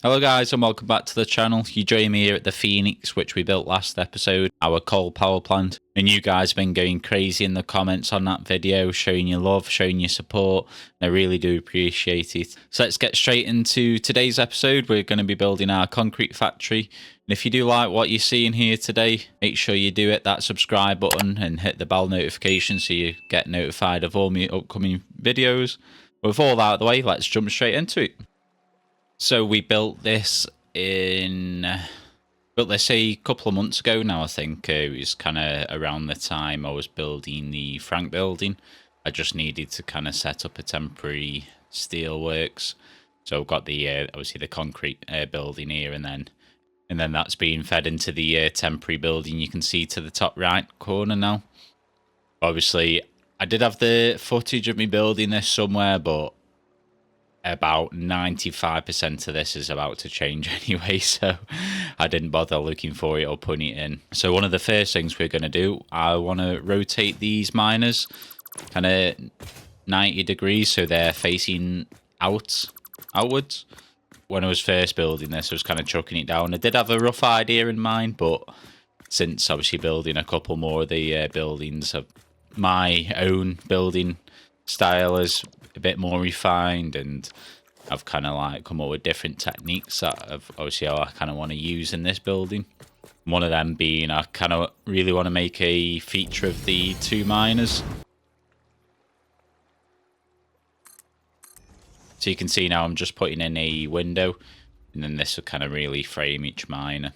Hello guys and welcome back to the channel. You join me here at the Phoenix, which we built last episode, our coal power plant. And you guys have been going crazy in the comments on that video, showing your love, showing your support. And I really do appreciate it. So let's get straight into today's episode. We're going to be building our concrete factory. And if you do like what you're seeing here today, make sure you do hit that subscribe button and hit the bell notification so you get notified of all my upcoming videos. But with all that out of the way, let's jump straight into it. So we built this a couple of months ago now, I think. It was kind of around the time I was building the Frank building. I just needed to kind of set up a temporary steel works. So I've got the obviously the concrete building here, and then that's being fed into the temporary building you can see to the top right corner now. Obviously, I did have the footage of me building this somewhere, but about 95% of this is about to change anyway, so I didn't bother looking for it or putting it in. So one of the first things we're going to do, I want to rotate these miners kind of 90 degrees so they're facing outwards. When I was first building this, I was kind of chucking it down. I did have a rough idea in mind, but since obviously building a couple more of the buildings, my own building style is a bit more refined, and I've kind of like come up with different techniques that obviously I kind of want to use in this building. One of them being I kind of really want to make a feature of the two miners. So you can see now I'm just putting in a window, and then this will kind of really frame each miner.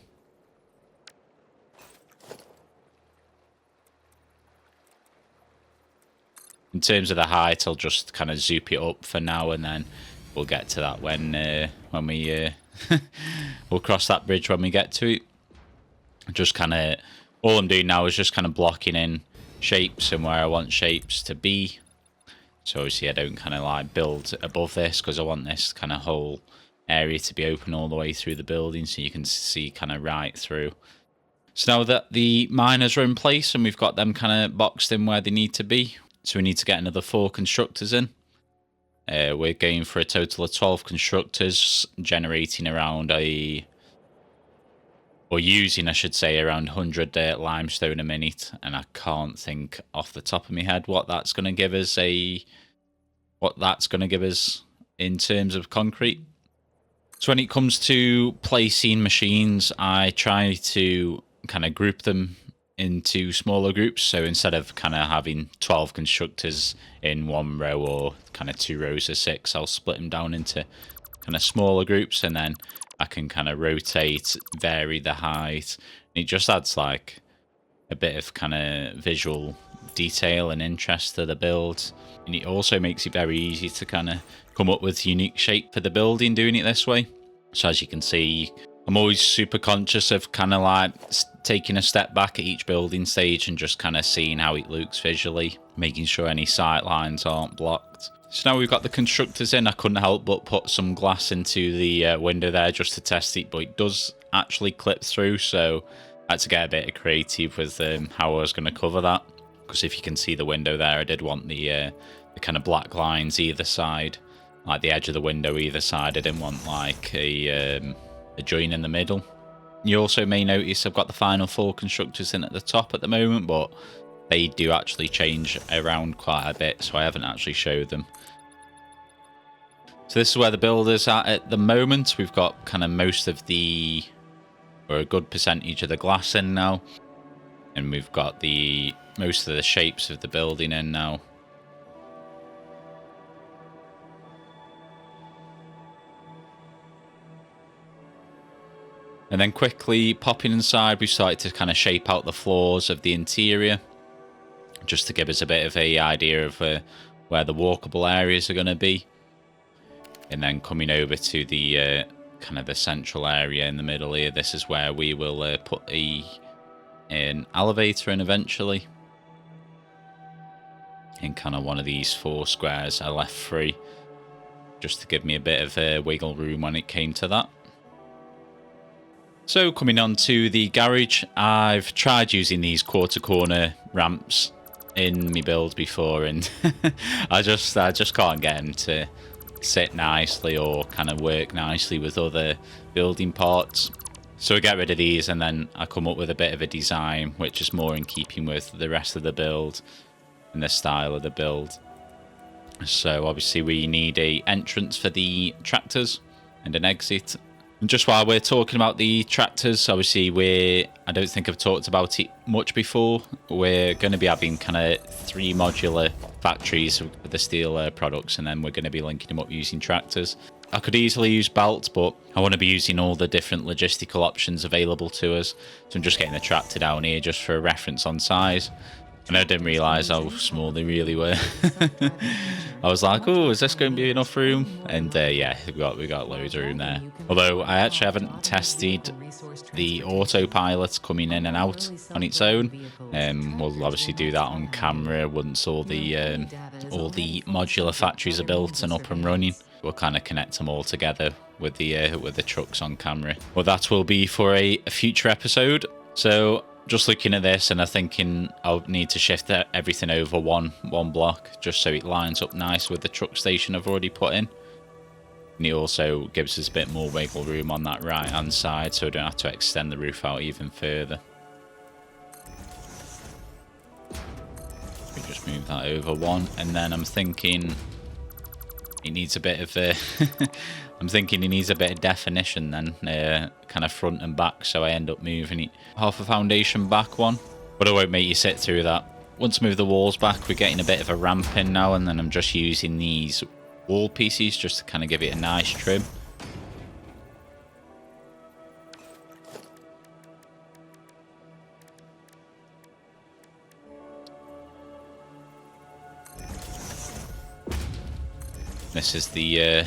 In terms of the height, I'll just kind of zoop it up for now, and then we'll get to that when we we'll cross that bridge when we get to it. Just kind of all I'm doing now is just kind of blocking in shapes and where I want shapes to be. So obviously I don't kind of like build above this because I want this kind of whole area to be open all the way through the building, so you can see kind of right through. So now that the miners are in place and we've got them kind of boxed in where they need to be, so we need to get another 4 constructors in. We're going for a total of 12 constructors, generating around using, I should say, around 100 limestone a minute. And I can't think off the top of my head what that's going to give us in terms of concrete. So when it comes to placing machines, I try to kind of group them into smaller groups. So instead of kind of having 12 constructors in one row or kind of 2 rows of 6, I'll split them down into kind of smaller groups, and then I can kind of rotate, vary the height. It just adds like a bit of kind of visual detail and interest to the build, and it also makes it very easy to kind of come up with unique shape for the building doing it this way. So as you can see, I'm always super conscious of kind of like taking a step back at each building stage and just kind of seeing how it looks visually, making sure any sight lines aren't blocked. So now we've got the constructors in, I couldn't help but put some glass into the window there just to test it, but it does actually clip through, so I had to get a bit creative with how I was going to cover that. Because if you can see the window there, I did want the kind of black lines either side, like the edge of the window either side. I didn't want like a join in the middle. You also may notice I've got the final 4 constructors in at the top at the moment, but they do actually change around quite a bit, so I haven't actually showed them. So this is where the builder's at the moment. We've got kind of most of the, or a good percentage of the glass in now, and we've got the most of the shapes of the building in now. And then quickly popping inside, we started to kind of shape out the floors of the interior, just to give us a bit of an idea of where the walkable areas are going to be. And then coming over to the kind of the central area in the middle here, this is where we will put an elevator in eventually. In kind of one of these 4 squares I left free, just to give me a bit of wiggle room when it came to that. So coming on to the garage, I've tried using these quarter corner ramps in my build before, and I just can't get them to sit nicely or kind of work nicely with other building parts. So I get rid of these, and then I come up with a bit of a design which is more in keeping with the rest of the build and the style of the build. So obviously we need a entrance for the tractors and an exit. And just while we're talking about the tractors, obviously I don't think I've talked about it much before. We're going to be having kind of 3 modular factories with the steel products, and then we're going to be linking them up using tractors. I could easily use belts, but I want to be using all the different logistical options available to us. So I'm just getting the tractor down here just for a reference on size. And I didn't realise how small they really were. I was like, oh, is this going to be enough room? And yeah, we got loads of room there. Although I actually haven't tested the autopilot coming in and out on its own. We'll obviously do that on camera once all the modular factories are built and up and running. We'll kind of connect them all together with the trucks on camera. Well, that will be for a future episode. So just looking at this, and I'm thinking I'll need to shift everything over one block just so it lines up nice with the truck station I've already put in. And it also gives us a bit more wiggle room on that right hand side, so we don't have to extend the roof out even further. We just move that over one, and then I'm thinking it needs a bit of I'm thinking it needs a bit of definition then, kind of front and back, so I end up moving it half a foundation back one. But I won't make you sit through that. Once I move the walls back, we're getting a bit of a ramp in now, and then I'm just using these wall pieces just to kind of give it a nice trim. This is the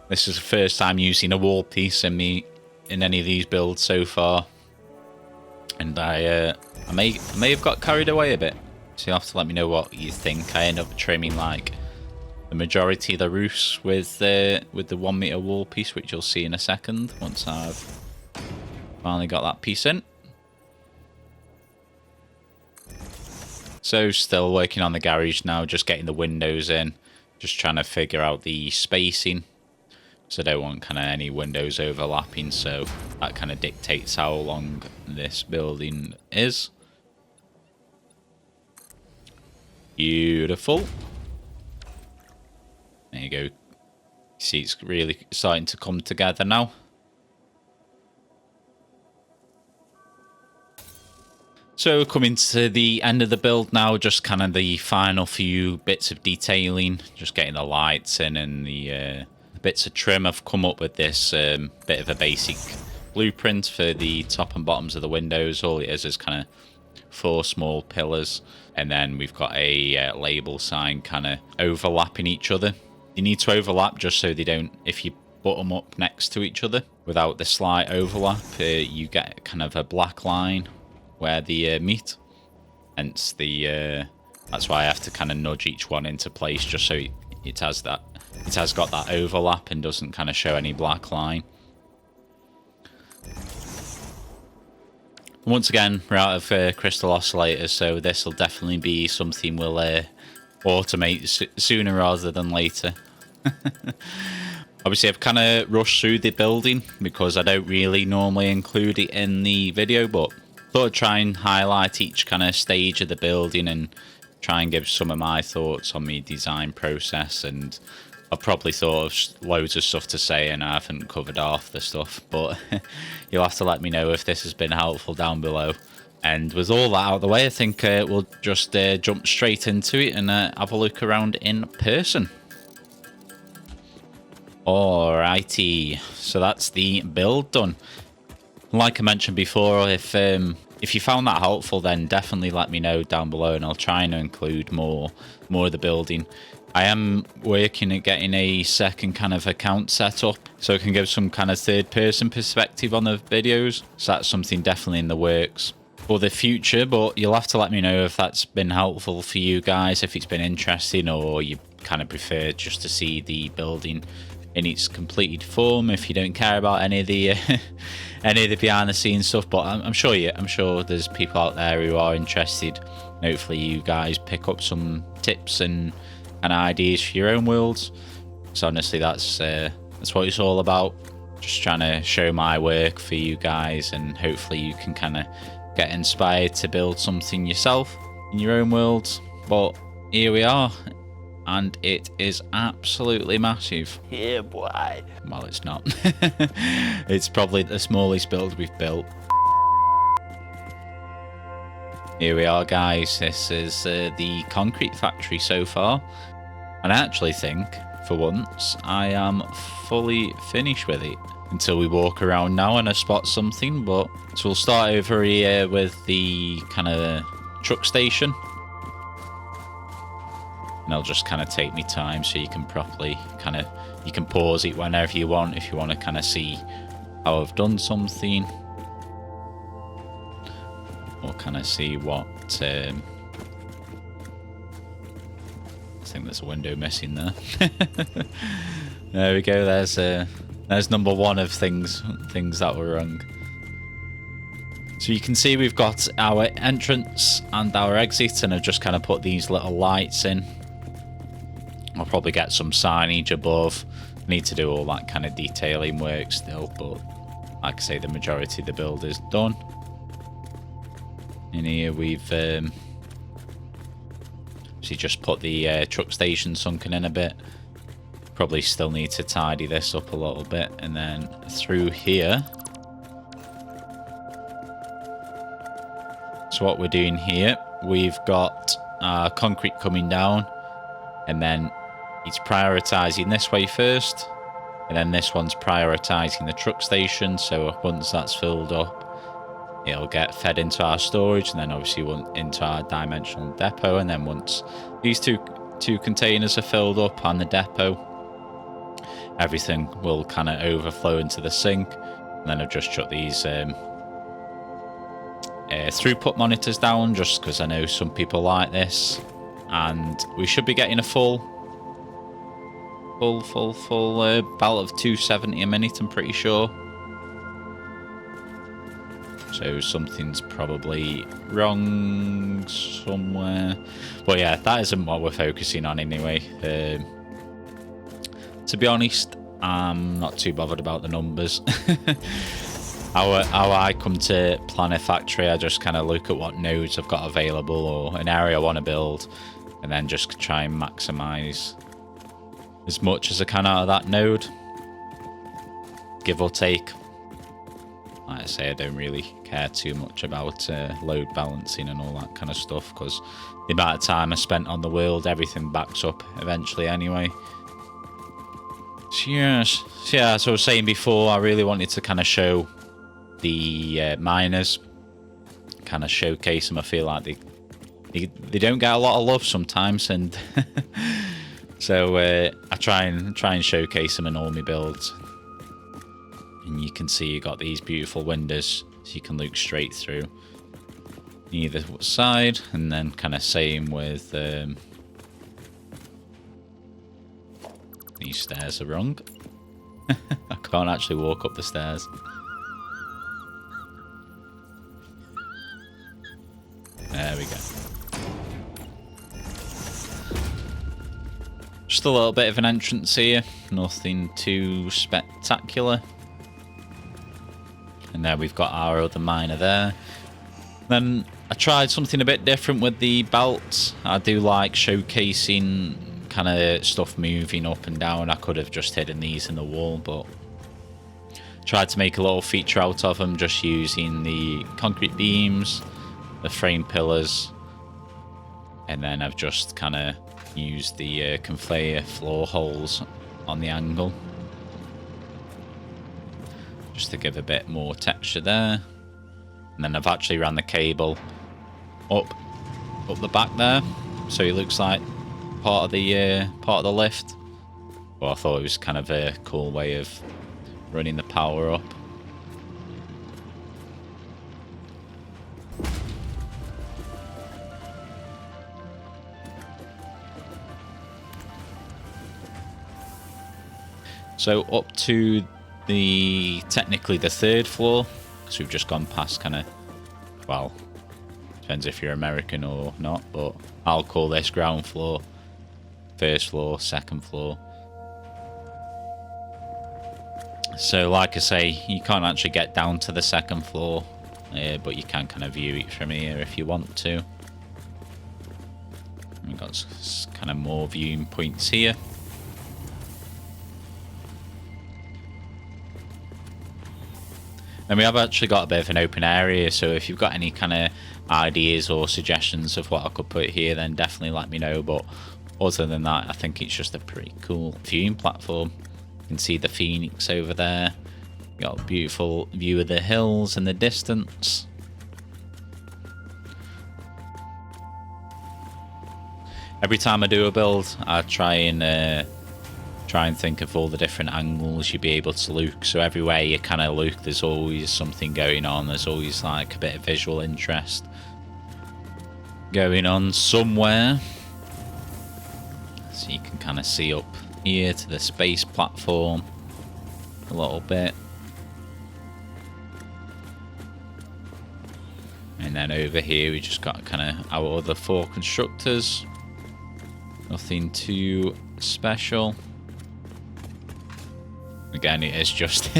this is the first time using a wall piece in any of these builds so far, and I may have got carried away a bit. So you'll have to let me know what you think. I end up trimming like the majority of the roofs with the 1 meter wall piece, which you'll see in a second once I've finally got that piece in. So still working on the garage now, just getting the windows in. Just trying to figure out the spacing, so I don't want kind of any windows overlapping, so that kind of dictates how long this building is. Beautiful. There you go. See, it's really starting to come together now. So coming to the end of the build now, just kind of the final few bits of detailing, just getting the lights in and the bits of trim. I've come up with this bit of a basic blueprint for the top and bottoms of the windows. All it is kind of 4 small pillars, and then we've got a label sign kind of overlapping each other. You need to overlap just so they don't, if you put them up next to each other without the slight overlap, you get kind of a black line where they meet. Hence that's why I have to kind of nudge each one into place just so it has got that overlap and doesn't kind of show any black line. Once again, we're out of crystal oscillators, so this will definitely be something we'll automate sooner rather than later. Obviously, I've kind of rushed through the building because I don't really normally include it in the video, but thought I'd try and highlight each kind of stage of the building and try and give some of my thoughts on the design process. And I've probably thought of loads of stuff to say and I haven't covered half the stuff, but you'll have to let me know if this has been helpful down below. And with all that out of the way, I think we'll just jump straight into it and have a look around in person. Alrighty, so that's the build done. Like I mentioned before, if you found that helpful, then definitely let me know down below and I'll try and include more of the building. I am working at getting a second kind of account set up so I can give some kind of third-person perspective on the videos. So that's something definitely in the works for the future, but you'll have to let me know if that's been helpful for you guys, if it's been interesting, or you kind of prefer just to see the building in its completed form if you don't care about any of the behind the scenes stuff. But I'm sure there's people out there who are interested. Hopefully you guys pick up some tips and ideas for your own worlds. So honestly, that's what it's all about. Just trying to show my work for you guys, and hopefully you can kind of get inspired to build something yourself in your own world. But here we are, and it is absolutely massive. Yeah, boy. Well, it's not. It's probably the smallest build we've built. Here we are, guys. This is the concrete factory so far, and I actually think, for once, I am fully finished with it. Until we walk around now and I spot something, but so we'll start over here with the kind of truck station. And I'll just kind of take me time so you can properly you can pause it whenever you want if you want to kind of see how I've done something. Or kind of see what... I think there's a window missing there. There we go, there's number one of things that were wrong. So you can see we've got our entrance and our exit, and I've just kind of put these little lights in. I'll probably get some signage above. I need to do all that kind of detailing work still, but like I say, the majority of the build is done. In here we've just put the truck station sunken in a bit. Probably still need to tidy this up a little bit, and then through here. So what we're doing here, we've got concrete coming down, and then it's prioritising this way first, and then this one's prioritising the truck station. So once that's filled up, it'll get fed into our storage, and then obviously into our dimensional depot. And then once these two containers are filled up on the depot, everything will kind of overflow into the sink. And then I've just shut these throughput monitors down, just because I know some people like this. And we should be getting a full belt of 270 a minute, I'm pretty sure. So something's probably wrong somewhere. But yeah, that isn't what we're focusing on anyway. To be honest, I'm not too bothered about the numbers. How I come to plan a factory, I just kind of look at what nodes I've got available or an area I want to build, and then just try and maximise as much as I can out of that node, give or take. Like I say, I don't really care too much about load balancing and all that kind of stuff, because the amount of time I spent on the world, everything backs up eventually anyway. So yes, yeah, as I was saying before, I really wanted to kind of show the miners, kind of showcase them. I feel like they don't get a lot of love sometimes, and so I try and showcase them in all my builds. And you can see you got these beautiful windows, so you can look straight through either side. And then kind of same with these stairs are wrong. I can't actually walk up the stairs. There we go. Just a little bit of an entrance here, nothing too spectacular. And there we've got our other miner there. Then I tried something a bit different with the belts. I do like showcasing kind of stuff moving up and down. I could have just hidden these in the wall, but tried to make a little feature out of them, just using the concrete beams, the frame pillars, and then I've just kind of used the conveyor floor holes on the angle, just to give a bit more texture there. And then I've actually ran the cable up the back there, so it looks like part of the lift. Well, I thought it was kind of a cool way of running the power up. So up to technically the third floor, because we've just gone past kind of, well, depends if you're American or not, but I'll call this ground floor, first floor, second floor. So like I say, you can't actually get down to the second floor, but you can kind of view it from here if you want to. We've got kind of more viewing points here. And we have actually got a bit of an open area, so if you've got any kind of ideas or suggestions of what I could put here, then definitely let me know. But other than that, I think it's just a pretty cool viewing platform. You can see the Phoenix over there. You got a beautiful view of the hills in the distance. Every time I do a build, I try and think of all the different angles you'd be able to look. So everywhere you kind of look, there's always something going on. There's always like a bit of visual interest going on somewhere. So you can kind of see up here to the space platform a little bit. And then over here we just got kind of our other 4 constructors. Nothing too special. Again, it is just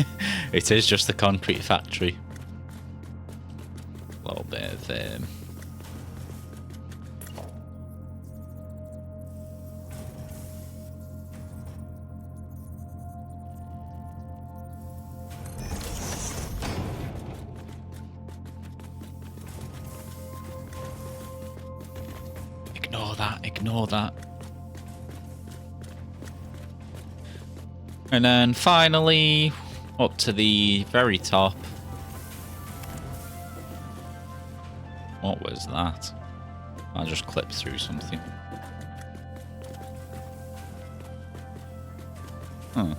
it is just a concrete factory. A little bit of ignore that. And then finally, up to the very top. What was that? I just clipped through something. Huh.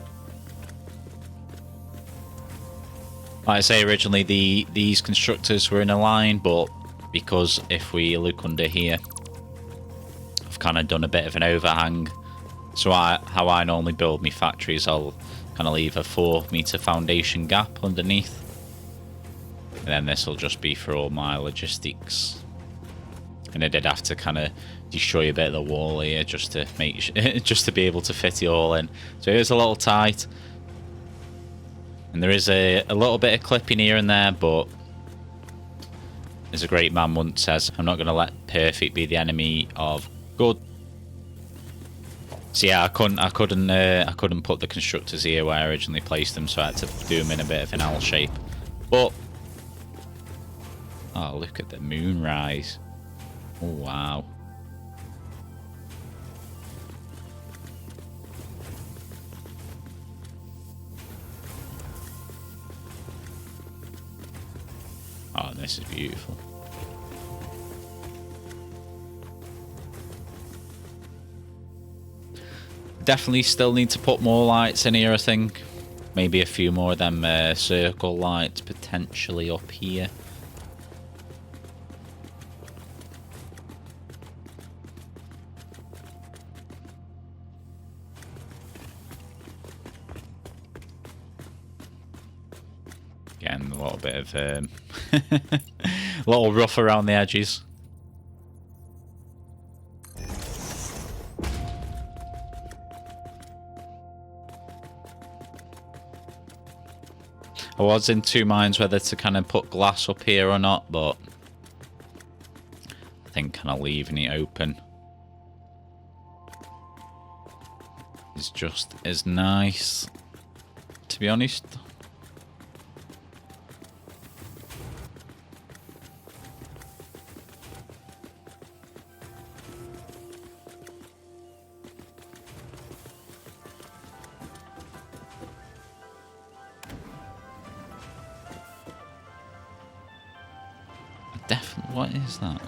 Like I say, originally these constructors were in a line, but because if we look under here, I've kind of done a bit of an overhang. So how I normally build my factories, I'll kind of leave a 4-meter foundation gap underneath. And then this will just be for all my logistics. And I did have to kind of destroy a bit of the wall here just to make just to be able to fit it all in. So it is a little tight. And there is a little bit of clipping here and there, but as a great man once says, I'm not going to let perfect be the enemy of good. So yeah, I couldn't put the constructors here where I originally placed them, so I had to do them in a bit of an L shape. But oh, look at the moonrise! Oh wow! Oh, this is beautiful. Definitely still need to put more lights in here, I think. Maybe a few more of them circle lights potentially up here. Again, a little bit of a little rough around the edges. I was in 2 minds whether to kind of put glass up here or not, but I think kind of leaving it open is just as nice, to be honest. Definitely, what is that?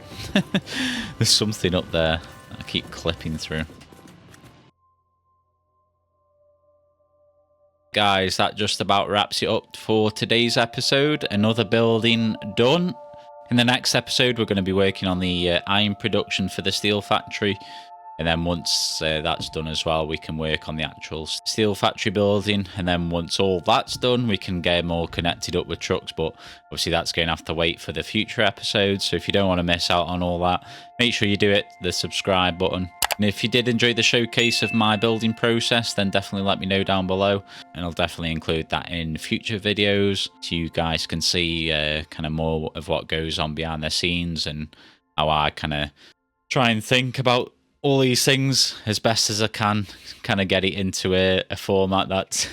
There's something up there that I keep clipping through. Guys, that just about wraps it up for today's episode. Another building done. In the next episode, we're going to be working on the iron production for the steel factory. And then once that's done as well, we can work on the actual steel factory building. And then once all that's done, we can get more connected up with trucks. But obviously that's going to have to wait for the future episodes. So if you don't want to miss out on all that, make sure you do it, the subscribe button. And if you did enjoy the showcase of my building process, then definitely let me know down below, and I'll definitely include that in future videos so you guys can see kind of more of what goes on behind the scenes and how I kind of try and think about all these things as best as I can, kind of get it into a format that's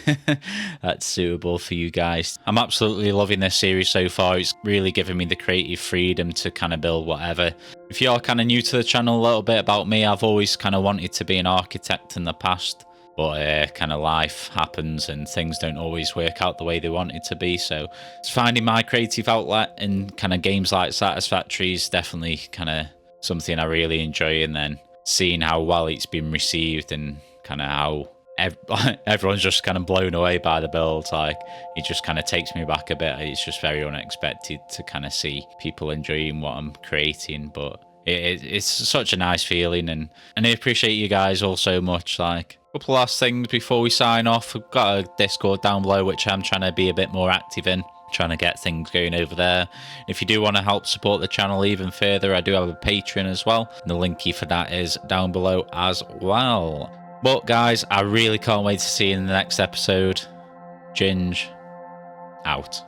that's suitable for you guys. I'm absolutely loving this series so far. It's really given me the creative freedom to kind of build whatever. If you're kind of new to the channel, a little bit about me, I've always kind of wanted to be an architect in the past, but kind of life happens and things don't always work out the way they want it to be. So finding my creative outlet in kind of games like Satisfactory is definitely kind of something I really enjoy, and then seeing how well it's been received and kind of how everyone's just kind of blown away by the build. Like, it just kind of takes me back a bit. It's just very unexpected to kind of see people enjoying what I'm creating, but it's such a nice feeling, and I appreciate you guys all so much. Like, a couple last things before we sign off. I've got a Discord down below which I'm trying to be a bit more active in, trying to get things going over there. If you do want to help support the channel even further, I do have a Patreon as well, and the linky for that is down below as well. But guys, I really can't wait to see you in the next episode. Ginge out.